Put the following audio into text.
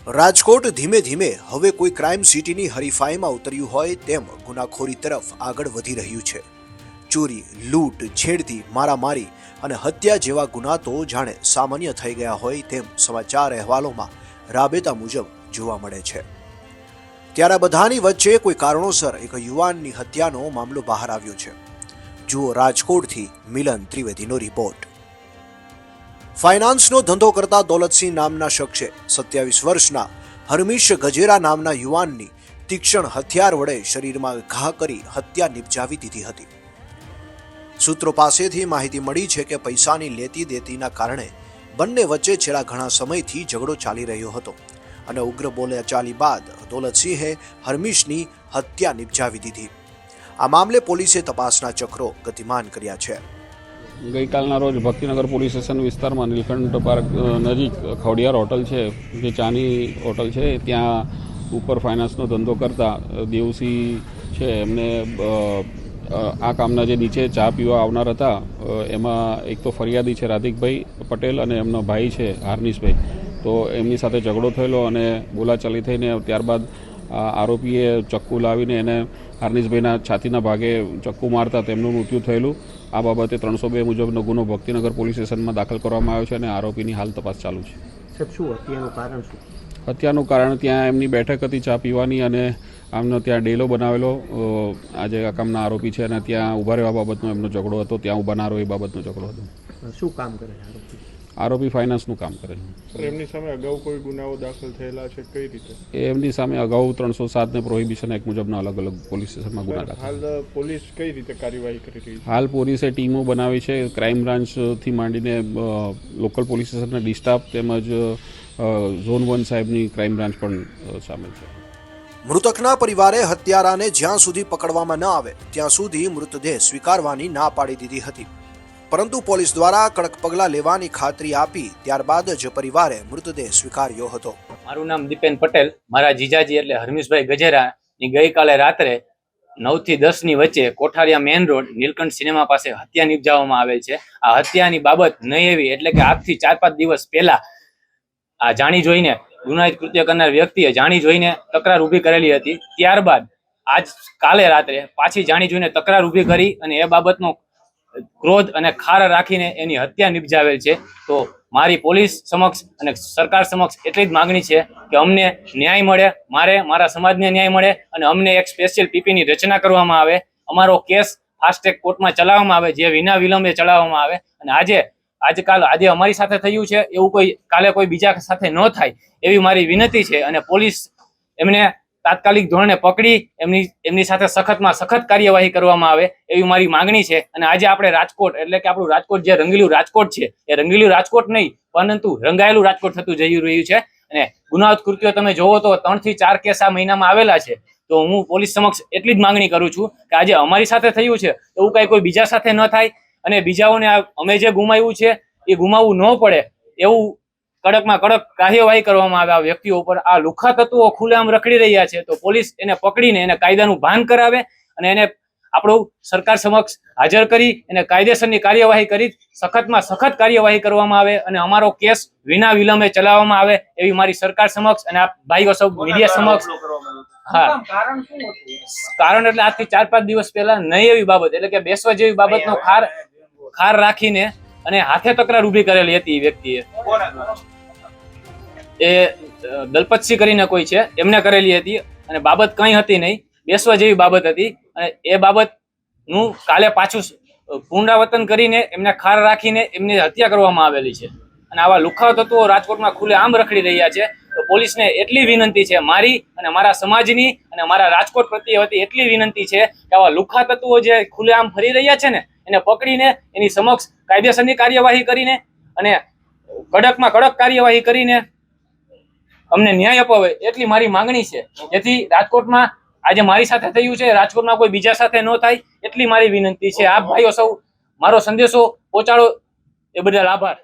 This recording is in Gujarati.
રાજકોટ ધીમે ધીમે હવે કોઈ ક્રાઇમ સિટીની હરીફાઈમાં ઉતર્યું હોય તેમ ગુનાખોરી તરફ આગળ વધી રહ્યું છે। ચોરી, લૂંટ, છેડતી, મારામારી અને હત્યા જેવા ગુના તો જાણે સામાન્ય થઈ ગયા હોય તેમ સમાચાર અહેવાલોમાં રાબેતા મુજબ જોવા મળે છે। ત્યારે બધાની વચ્ચે કોઈ કારણોસર એક યુવાનની હત્યાનો મામલો બહાર આવ્યો છે। જુઓ રાજકોટથી મિલન ત્રિવેદીનો રિપોર્ટ। ફાઇનાન્સનો ધંધો કરતા દોલતસિંહ નામના શખ્સે 27 વર્ષના હરમીશ ગજેરા નામના યુવાનની તીક્ષ્ણ હથિયાર વડે શરીરમાં ઘા કરી હત્યા નિપજાવી દીધી હતી। સૂત્રો પાસેથી માહિતી મળી છે કે પૈસાની લેતી દેતીના કારણે બંને વચ્ચે છેલ્લા ઘણા સમયથી ઝઘડો ચાલી રહ્યો હતો અને ઉગ્ર બોલાચાલી બાદ દોલતસિંહે હરમીશની હત્યા નિપજાવી દીધી। આ મામલે પોલીસે તપાસના ચક્રો ગતિમાન કર્યા છે। ગઈકાલના રોજ ભક્તિનગર પોલીસ સ્ટેશન વિસ્તારમાં નીલકંઠ પાર્ક નજીક ખવડિયાર હોટલ છે, જે ચાની હોટલ છે, ત્યાં ઉપર ફાઇનાન્સનો ધંધો કરતા દેવસિંહ છે, એમને આ કામના જે નીચે ચા પીવા આવનાર હતા એમાં એક તો ફરિયાદી છે રાધિકભાઈ પટેલ અને એમનો ભાઈ છે હાર્નિશભાઈ, તો એમની સાથે ઝઘડો થયેલો અને બોલાચાલી થઈને ત્યારબાદ આરોપીએ ચક્કુ લાવીને એને હાર્નિશભાઈના છાતીના ભાગે ચક્કુ મારતા તેમનું મૃત્યુ થયેલું। આ બાબતે 302 મુજબનો ગુનો ભક્તિનગર પોલીસ સ્ટેશનમાં દાખલ કરવામાં આવ્યો છે અને આરોપીની હાલ તપાસ ચાલુ છે। હત્યાનું કારણ ત્યાં એમની બેઠક હતી ચા પીવાની અને આમનો ત્યાં ડેલો બનાવેલો આજે આ કામના આરોપી છે અને ત્યાં ઊભા રહેવા બાબતનો એમનો ઝઘડો હતો, ત્યાં ઊભા ના રહો એ બાબતનો ઝઘડો હતો। શું કામ કરે આરોપી ફાઇનાન્સનું કામ કરે છે। એમની સામે અગાઉ કોઈ ગુનાઓ દાખલ થયેલા છે, કઈ રીતે? એમની સામે અગાઉ 307 ને પ્રોહિબિશન એક્ટ મુજબના અલગ અલગ પોલીસ સ્ટેશનમાં ગુના દાખલ। હાલ પોલીસ કઈ રીતે કાર્યવાહી કરી રહી છે? હાલ પોલીસે ટીમો બનાવી છે, ક્રાઇમ બ્રાન્ચથી માંડીને લોકલ પોલીસ સ્ટેશનના ડિસ્ટાફ તેમજ ઝોન 1 સાહેબની ક્રાઇમ બ્રાન્ચ પણ સામેલ છે। મૃતકના પરિવારે હત્યારાને જ્યાં સુધી પકડવામાં ન આવે ત્યાં સુધી મૃતદેહ સ્વીકારવાની ના પાડી દીધી હતી, પરંતુ પોલીસ દ્વારા કડક પગલાં લેવાની ખાતરી આપી ત્યારબાદ જ પરિવારે મૃતદેહ સ્વીકાર્યો હતો। મારું નામ દીપેન પટેલ, મારા જીજાજી એટલે હરમીશભાઈ ગજેરાની ગઈકાલે રાત્રે 9 થી 10 ની વચ્ચે Kotharia main road Nilkanth cinema પાસે હત્યા નિપજાવવામાં આવેલ છે। આ હત્યાની બાબત નહીં એવી એટલે કે આજથી 4-5 દિવસ પહેલા આ જાણી જોઈને ગુનાહિત કૃત્ય કરનાર વ્યક્તિએ જાણી જોઈને તકરાર ઊભી કરેલી હતી। ત્યારબાદ આજ કાલે રાત્રે પાછી જાણી જોઈને તકરાર ઊભી કરી અને એ બાબતનો ક્રોધ અને ખાર રાખીને એની હત્યા નિપજાવેલ છે। તો મારી પોલીસ સમક્ષ અને સરકાર સમક્ષ એટલી જ માગણી છે કે અમને ન્યાય મળે, મારા સમાજને ન્યાય મળે અને અમને એક સ્પેશિયલ પીપીની રચના કરવામાં આવે, અમારો કેસ ફાસ્ટ ટ્રેક કોર્ટમાં ચલાવવામાં આવે, જે વિના વિલંબે ચલાવવામાં આવે અને આજે અમારી સાથે થયું છે એવું કોઈ કાલે કોઈ બીજા સાથે ન થાય એવી મારી વિનંતી છે અને પોલીસ એમને તાત્કાલિક ધોરણે પકડી એમની સાથે સખતમાં સખત કાર્યવાહી કરવામાં આવે એવી મારી માંગણી છે। અને આજે આપણે રાજકોટ એટલે કે આપણું રાજકોટ જે રંગીલું રાજકોટ છે એ રંગીલું રાજકોટ નહીં પરંતુ રંગાયેલું રાજકોટ થતું જઈ રહ્યું છે અને ગુનાહિત કૃત્યો તમે જોવો તો 3 થી 4 કેસ આ મહિનામાં આવેલા છે। તો હું પોલીસ સમક્ષ એટલી જ માંગણી કરું છું કે આજે અમારી સાથે થયું છે એવું કાંઈ કોઈ બીજા સાથે ન થાય અને બીજાઓને અમે જે ગુમાવ્યું છે એ ગુમાવવું ન પડે એવું કડકમાં કડક કાર્યવાહી કરવામાં આવે આ વ્યક્તિઓ ઉપર। આ લુખ્ખા તત્વો ખુલ્લેઆમ રખડી રહ્યા છે તો પોલીસ એને પકડીને એને કાયદાનું ભાન કરાવે અને એને આપણું સરકાર સમક્ષ હાજર કરી એને કાયદેસરની કાર્યવાહી કરી સખતમાં સખત કાર્યવાહી કરવામાં આવે અને અમારો કેસ વિના વિલંબે ચલાવવામાં આવે એવી મારી સરકાર સમક્ષ અને આ ભાઈઓ સૌ મીડિયા સમક્ષ। હા, કારણ એટલે આજથી 4-5 દિવસ પહેલા નહીં એવી બાબત એટલે કે બેસવા જેવી બાબતનો ખાર રાખીને અને હાથે તકરાર ઊભી કરેલી હતી એ વ્યક્તિએ, એ દલપતસિંહ કરીને કોઈ છે એમને કરેલી હતી અને બાબત કંઈ હતી નહીં, બેસવા જેવી બાબત હતી અને એ બાબતનું કાલે પાછું પુનરાવર્તન કરીને એમને ખાર રાખીને એમની હત્યા કરવામાં આવેલી છે અને આવા લુખ્ખા તત્વો રાજકોટમાં ખુલ્લે આમ રખડી રહ્યા છે। તો પોલીસને એટલી વિનંતી છે, મારી અને મારા સમાજની અને મારા રાજકોટ પ્રત્યે હતી એટલી વિનંતી છે કે આવા લુખ્ખા તત્વો જે ખુલ્લે આમ ફરી રહ્યા છે ને એને પકડીને એની સમક્ષ કાયદેસરની કાર્યવાહી કરીને અને કડકમાં કડક કાર્યવાહી કરીને અમને ન્યાય અપાવે એટલી મારી માંગણી છે, જેથી રાજકોટમાં આજે મારી સાથે થયું છે રાજકોટમાં કોઈ બીજા સાથે ન થાય એટલી મારી વિનંતી છે। આપ ભાઈઓ સૌ મારો સંદેશો પહોંચાડો એ બદલ આભાર।